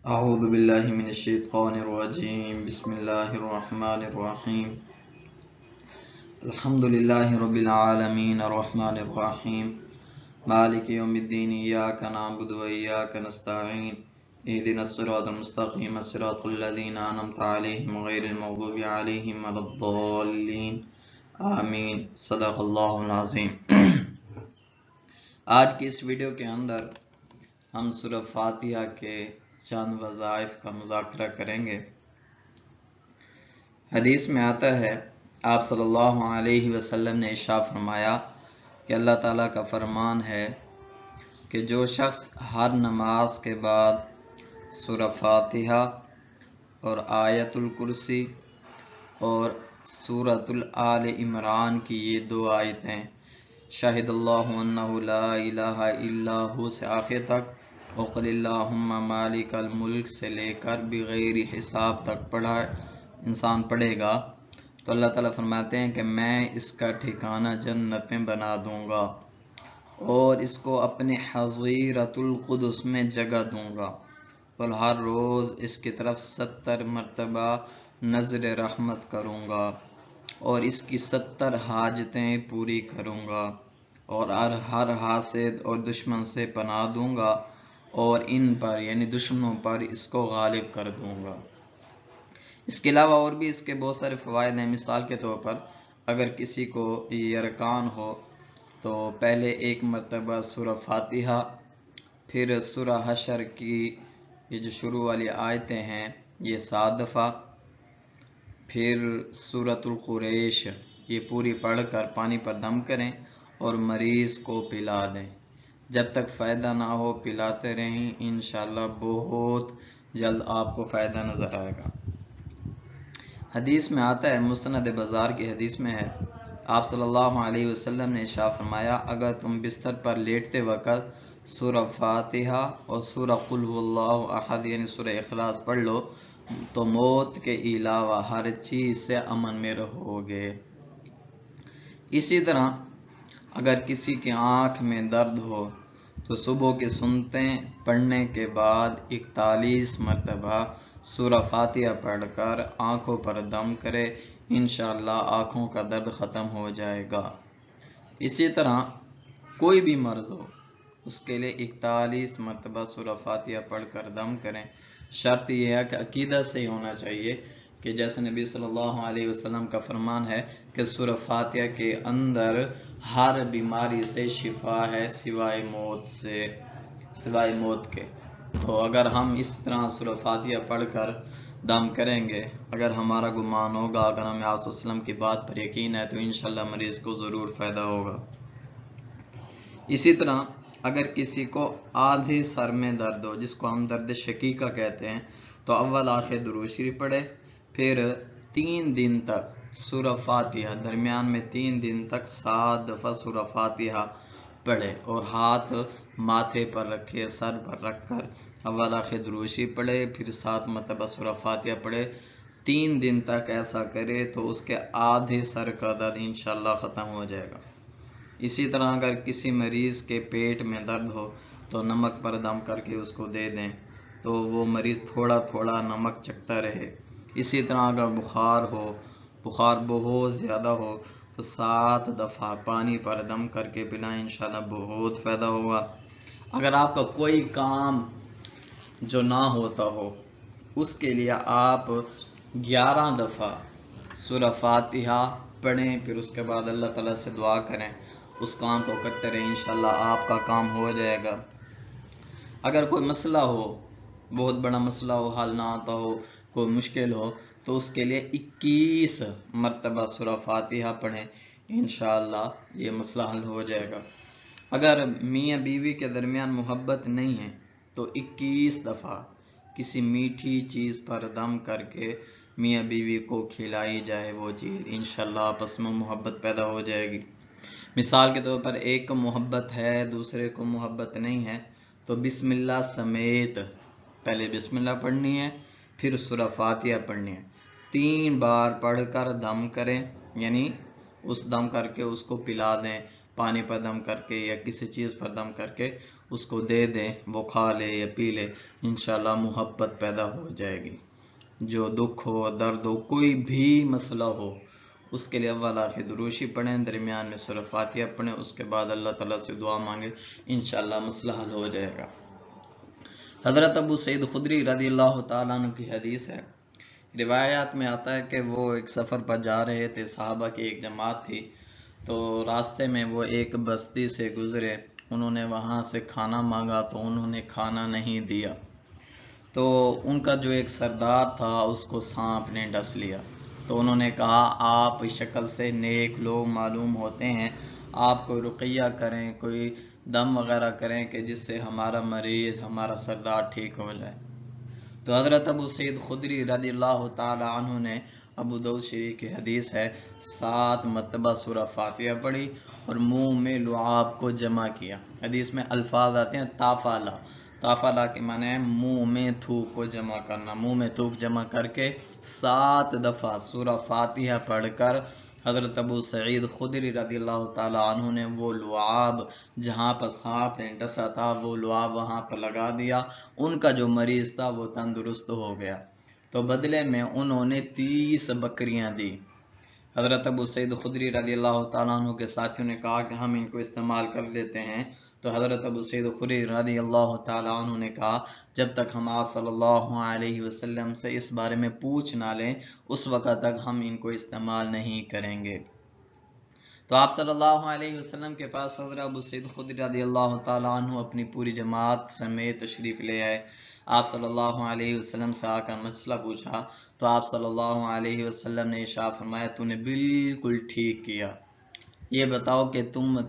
اعوذ باللہ من الشیطان الرجیم بسم اللہ الرحمن الرحیم الحمدللہ رب العالمین الرحمن الرحیم مالک یوم الدین ایاک نعبد و ایاک نستعین اہدنا الصراط المستقیم صراط الذین انعمت علیہم غیر المغضوب علیہم ولا الضالین آمین صدق اللہ العظیم۔ آج کی اس ویڈیو کے اندر ہم سورہ فاتحہ کے چند وظائف کا مذاکرہ کریں گے۔ حدیث میں آتا ہے آپ صلی اللہ علیہ وسلم نے ارشاد فرمایا کہ اللہ تعالیٰ کا فرمان ہے کہ جو شخص ہر نماز کے بعد سورہ فاتحہ اور آیت الکرسی اور سورۃ آل عمران کی یہ دو آیتیں شاہد اللہ انہ لا الہ الا ہو سے آخر تک وقل اللہم مالک الملک سے لے کر بغیر حساب تک انسان پڑھے گا تو اللہ تعالیٰ فرماتے ہیں کہ میں اس کا ٹھکانہ جنت میں بنا دوں گا اور اس کو اپنے حظیرۃ القدس میں جگہ دوں گا اور ہر روز اس کی طرف 70 مرتبہ نظر رحمت کروں گا اور اس کی 70 حاجتیں پوری کروں گا اور ہر حاسد اور دشمن سے پناہ دوں گا اور ان پر یعنی دشمنوں پر اس کو غالب کر دوں گا۔ اس کے علاوہ اور بھی اس کے بہت سارے فوائد ہیں۔ مثال کے طور پر اگر کسی کو یرکان ہو تو پہلے ایک مرتبہ سورہ فاتحہ، پھر سورہ حشر کی یہ جو شروع والی آیتیں ہیں یہ 7 دفعہ، پھر سورۃ القریش یہ پوری پڑھ کر پانی پر دم کریں اور مریض کو پلا دیں۔ جب تک فائدہ نہ ہو پلاتے رہیں، انشاءاللہ بہت جلد آپ کو فائدہ نظر آئے گا۔ حدیث میں آتا ہے، مسند بازار کی حدیث میں ہے، آپ صلی اللہ علیہ وسلم نے ارشاد فرمایا اگر تم بستر پر لیٹتے وقت سورہ فاتحہ اور سورہ قل هو اللہ احد یعنی سورہ اخلاص پڑھ لو تو موت کے علاوہ ہر چیز سے امن میں رہو گے۔ اسی طرح اگر کسی کی آنکھ میں درد ہو تو صبح کی سنتیں پڑھنے کے بعد 41 مرتبہ سورہ فاتحہ پڑھ کر آنکھوں پر دم کرے، انشاءاللہ آنکھوں کا درد ختم ہو جائے گا۔ اسی طرح کوئی بھی مرض ہو اس کے لیے 41 مرتبہ سورہ فاتحہ پڑھ کر دم کریں۔ شرط یہ ہے کہ عقیدہ سے ہونا چاہیے کہ جیسے نبی صلی اللہ علیہ وسلم کا فرمان ہے کہ سورہ فاتحہ کے اندر ہر بیماری سے شفا ہے سوائے موت کے۔ تو اگر ہم اس طرح سورہ فاتحہ پڑھ کر دم کریں گے، اگر ہمارا گمان ہوگا، اگر ہمیں آپ صلی اللہ علیہ وسلم کی بات پر یقین ہے تو انشاءاللہ مریض کو ضرور فائدہ ہوگا۔ اسی طرح اگر کسی کو آدھے سر میں درد ہو جس کو ہم درد شقیقہ کہتے ہیں تو اول آخر درود شریف پڑھے، پھر 3 دن تک سورہ فاتحہ درمیان میں 3 دن تک 7 دفعہ سورہ فاتحہ پڑھے اور ہاتھ ماتھے پر رکھے، سر پر رکھ کر اول آخر درود شریف پڑھے، پھر 7 مرتبہ سورہ فاتحہ پڑھے۔ 3 دن تک ایسا کرے تو اس کے آدھے سر کا درد انشاءاللہ ختم ہو جائے گا۔ اسی طرح اگر کسی مریض کے پیٹ میں درد ہو تو نمک پر دم کر کے اس کو دے دیں تو وہ مریض تھوڑا تھوڑا نمک چکھتا رہے۔ اسی طرح اگر بخار بہت زیادہ ہو تو 7 دفعہ پانی پر دم کر کے پلائیں، انشاءاللہ بہت فائدہ ہوگا۔ اگر آپ کا کوئی کام جو نہ ہوتا ہو اس کے لیے آپ 11 دفعہ سورہ فاتحہ پڑھیں، پھر اس کے بعد اللہ تعالیٰ سے دعا کریں، اس کام کو کرتے رہیں، انشاءاللہ آپ کا کام ہو جائے گا۔ اگر کوئی مسئلہ ہو، بہت بڑا مسئلہ ہو، حل نہ آتا ہو، کوئی مشکل ہو تو اس کے لیے 21 مرتبہ سورہ فاتحہ پڑھیں، انشاءاللہ یہ مسئلہ حل ہو جائے گا۔ اگر میاں بیوی کے درمیان محبت نہیں ہے تو 21 دفعہ کسی میٹھی چیز پر دم کر کے میاں بیوی کو کھلائی جائے وہ چیز، انشاءاللہ آپس میں محبت پیدا ہو جائے گی۔ مثال کے طور پر ایک کو محبت ہے دوسرے کو محبت نہیں ہے تو بسم اللہ سمیت پہلے بسم اللہ پڑھنی ہے، پھر سورہ فاتحہ پڑھنی ہے، 3 بار پڑھ کر دم کریں، یعنی اس دم کر کے اس کو پلا دیں، پانی پر دم کر کے یا کسی چیز پر دم کر کے اس کو دے دیں، وہ کھا لے یا پی لے، انشاءاللہ محبت پیدا ہو جائے گی۔ جو دکھ ہو، درد ہو، کوئی بھی مسئلہ ہو، اس کے لیے اول آخر دروشی پڑھیں، درمیان میں سورہ فاتحہ پڑھیں، اس کے بعد اللہ تعالیٰ سے دعا مانگیں، انشاءاللہ مسئلہ حل ہو جائے گا۔ حضرت ابو سعید خدری رضی اللہ تعالیٰ عنہ کی حدیث ہے، روایات میں آتا ہے کہ وہ ایک سفر پر جا رہے تھے، صحابہ کی ایک جماعت تھی، تو راستے میں وہ ایک بستی سے گزرے، انہوں نے وہاں سے کھانا مانگا تو انہوں نے کھانا نہیں دیا، تو ان کا جو ایک سردار تھا اس کو سانپ نے ڈس لیا، تو انہوں نے کہا آپ شکل سے نیک لوگ معلوم ہوتے ہیں، آپ کوئی رقیہ کریں، کوئی دم وغیرہ کریں کہ جس سے ہمارا مریض، ہمارا سردار ٹھیک ہو جائے۔ تو حضرت ابو سعید خدری رضی اللہ تعالی عنہ نے، ابو داؤد شریف کی حدیث ہے، 7 مرتبہ سورہ فاتحہ پڑھی اور منہ میں لعاب کو جمع کیا۔ حدیث میں الفاظ آتے ہیں تافالا، تافالا کے معنی ہے منہ میں تھوک کو جمع کرنا، منہ میں تھوک جمع کر کے 7 دفعہ سورہ فاتحہ پڑھ کر حضرت ابو سعید خدری رضی اللہ تعالیٰ عنہ نے وہ لعاب جہاں پر سانپ نے ڈسا تھا وہ لعاب وہاں پر لگا دیا، ان کا جو مریض تھا وہ تندرست ہو گیا۔ تو بدلے میں انہوں نے 30 بکریاں دی۔ حضرت ابو سعید خدری رضی اللہ تعالیٰ عنہ کے ساتھیوں نے کہا کہ ہم ان کو استعمال کر لیتے ہیں، تو حضرت ابو سعید خدری رضی اللہ تعالیٰ عنہ نے کہا جب تک ہم آپ صلی اللہ علیہ وسلم سے اس بارے میں پوچھ نہ لیں اس وقت تک ہم ان کو استعمال نہیں کریں گے۔ تو آپ صلی اللہ علیہ وسلم کے پاس حضرت ابو سعید خدری رضی اللہ تعالیٰ عنہ اپنی پوری جماعت سمیت تشریف لے آئے۔ آپ صلی اللہ علیہ وسلم سے آ کر مسئلہ پوچھا تو آپ صلی اللہ علیہ وسلم نے ارشاد فرمایا تو نے بالکل ٹھیک کیا، یہ بتاؤ کہ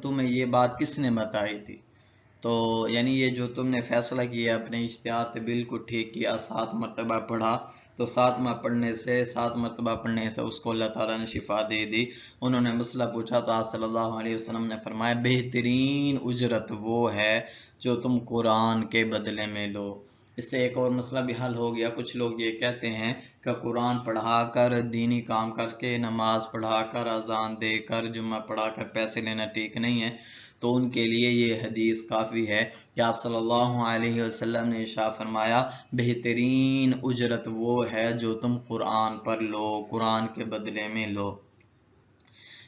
تمہیں یہ بات کس نے بتائی تھی؟ تو یعنی یہ جو تم نے فیصلہ کیا اپنے اجتہاد سے بالکل ٹھیک کیا، 7 مرتبہ پڑھا، تو 7 مرتبہ پڑھنے سے اس کو اللہ تعالیٰ نے شفا دے دی۔ انہوں نے مسئلہ پوچھا تو آپ صلی اللہ علیہ وسلم نے فرمایا بہترین اجرت وہ ہے جو تم قرآن کے بدلے میں لو۔ اس سے ایک اور مسئلہ بھی حل ہو گیا۔ کچھ لوگ یہ کہتے ہیں کہ قرآن پڑھا کر، دینی کام کر کے، نماز پڑھا کر، اذان دے کر، جمعہ پڑھا کر پیسے لینا ٹھیک نہیں ہے، تو ان کے لیے یہ حدیث کافی ہے کہ آپ صلی اللہ علیہ وسلم نے ارشاد فرمایا بہترین اجرت وہ ہے جو تم قرآن پر لو، قرآن کے بدلے میں لو۔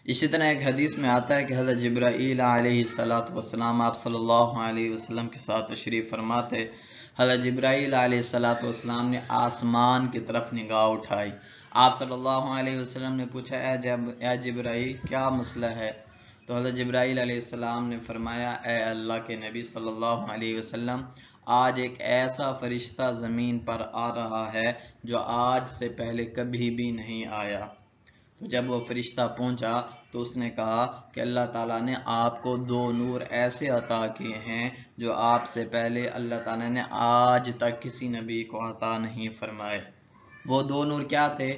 اسی طرح ایک حدیث میں آتا ہے کہ حضرت جبرائیل علیہ السلام آپ صلی اللہ علیہ وسلم کے ساتھ تشریف فرماتے، حضرت جبرائیل علیہ السلام نے آسمان کی طرف نگاہ اٹھائی، آپ صلی اللہ علیہ وسلم نے پوچھا اے جبرائیل کیا مسئلہ ہے؟ تو حضرت جبرائیل علیہ السلام نے فرمایا اے اللہ کے نبی صلی اللہ علیہ وسلم، آج ایک ایسا فرشتہ زمین پر آ رہا ہے جو آج سے پہلے کبھی بھی نہیں آیا۔ تو جب وہ فرشتہ پہنچا تو اس نے کہا کہ اللہ تعالیٰ نے آپ کو 2 نور ایسے عطا کیے ہیں جو آپ سے پہلے اللہ تعالیٰ نے آج تک کسی نبی کو عطا نہیں فرمائے۔ وہ 2 نور کیا تھے؟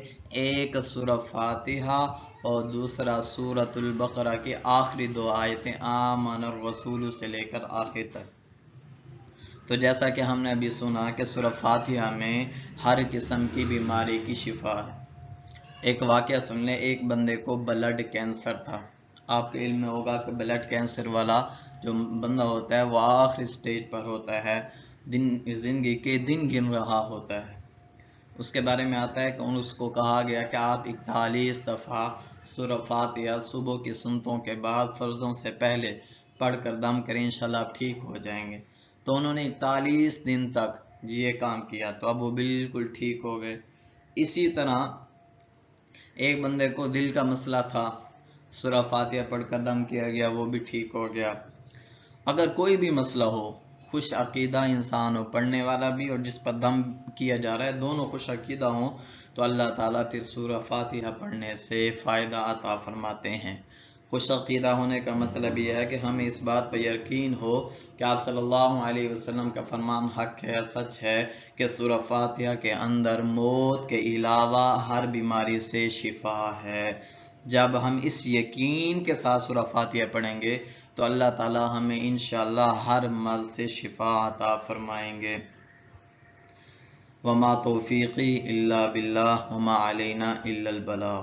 ایک سورہ فاتحہ اور دوسرا سورۃ البقرہ کی آخری 2 آیتیں آمن الرسول سے لے کر آخر تک۔ تو جیسا کہ ہم نے ابھی سنا کہ سورہ فاتحہ میں ہر قسم کی بیماری کی شفا ہے۔ ایک واقعہ سن لیں، ایک بندے کو بلڈ کینسر تھا۔ آپ کے علم میں ہوگا کہ بلڈ کینسر والا جو بندہ ہوتا ہے وہ آخری سٹیج پر ہوتا ہے، زندگی کے دن گن رہا ہوتا ہے۔ اس کے بارے میں آتا ہے کہ اس کو کہا گیا کہ آپ 41 دفعہ سورہ فاتحہ صبح کی سنتوں کے بعد فرضوں سے پہلے پڑھ کر دم کریں، انشاءاللہ آپ ٹھیک ہو جائیں گے۔ تو انہوں نے 41 دن تک یہ کام کیا تو اب وہ بالکل ٹھیک ہو گئے۔ اسی طرح ایک بندے کو دل کا مسئلہ تھا، سورہ فاتحہ پڑھ کر دم کیا گیا، وہ بھی ٹھیک ہو گیا۔ اگر کوئی بھی مسئلہ ہو، خوش عقیدہ انسان ہو، پڑھنے والا بھی اور جس پر دم کیا جا رہا ہے، دونوں خوش عقیدہ ہوں، تو اللہ تعالیٰ پھر سورہ فاتحہ پڑھنے سے فائدہ عطا فرماتے ہیں۔ خوش عقیدہ ہونے کا مطلب یہ ہے کہ ہمیں اس بات پر یقین ہو کہ آپ صلی اللہ علیہ وسلم کا فرمان حق ہے، سچ ہے کہ سورہ فاتحہ کے اندر موت کے علاوہ ہر بیماری سے شفا ہے۔ جب ہم اس یقین کے ساتھ سورہ فاتحہ پڑھیں گے تو اللہ تعالیٰ ہمیں انشاءاللہ ہر مرض سے شفا عطا فرمائیں گے۔ وما توفیقی الا باللہ وما علینا الا البلاغ۔